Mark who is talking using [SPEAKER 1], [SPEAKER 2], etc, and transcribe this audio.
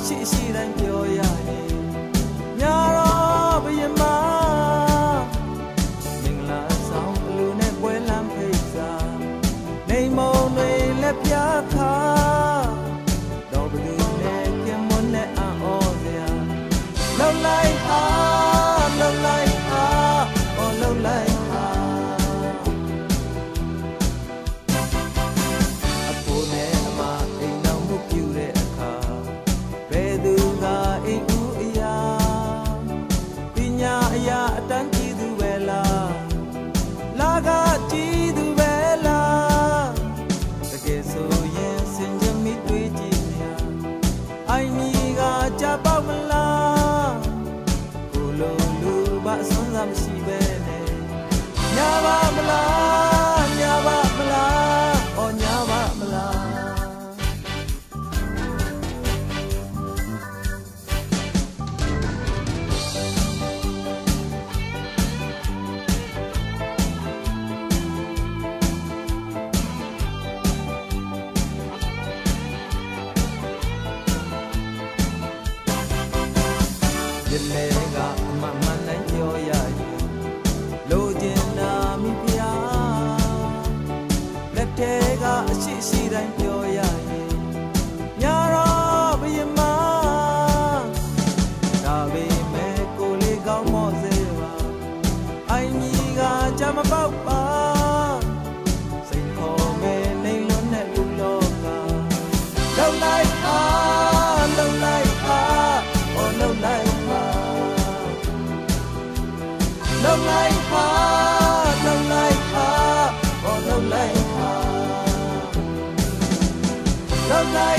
[SPEAKER 1] ရှိရှိတိုင်းပြောရရင်ညာတော့ဘယမမင်္ဂလာဆောင်ဘလူနဲ့ပွဲလမ်းဖိတ်စာနေမုံတွေလက်ပြခါတော့ဘလူနဲ့ကင်မွန်နဲ့အော်စရာလောက်လိုက်ဟာလောက်လိုက်ဟာအော်လောက်လိုက်ဟာအဖိုးနဲ့အမအိမ်တော်မှုပြုတဲ့အခါဘယ်သူကအိမ်ဦးအရာပညာအရာအတန်းကြီးသူပဲလားလာကကြီးသူပဲလားတကယ်ဆိုရင်စင်ကြမိတွေ့ကြည့်နေရအိုင်ကြီးကကြပေါက်မလားကိုလိုလူပါအစွမ်းစားမရှိပဲနဲ့ညာပါမလားညာပါမလားအော်ညာပါမလားရလေကအမှန်မှန်တိုင်းပြောရရင်လိုချင်တာမိဖုရားလက်ထဲကအရှိရှိတိုင်းပြောရရင်ညာတော့ဘယမဒါပေမဲ့ကိုလေးကောင်းမော့စေပါအိုင်ကြီးကကြမပေါက်ပါစိတ်ခေါ်မဲ့နေလွတ်နဲ့လူလောကလောက်လိုက်ပါလောက်လိုက်ပါအော်လောက်လိုက်လောက်လိုက်ပါလောက်လိုက်ပါအော်လောက်လိုက်ပါလောက်လိုက်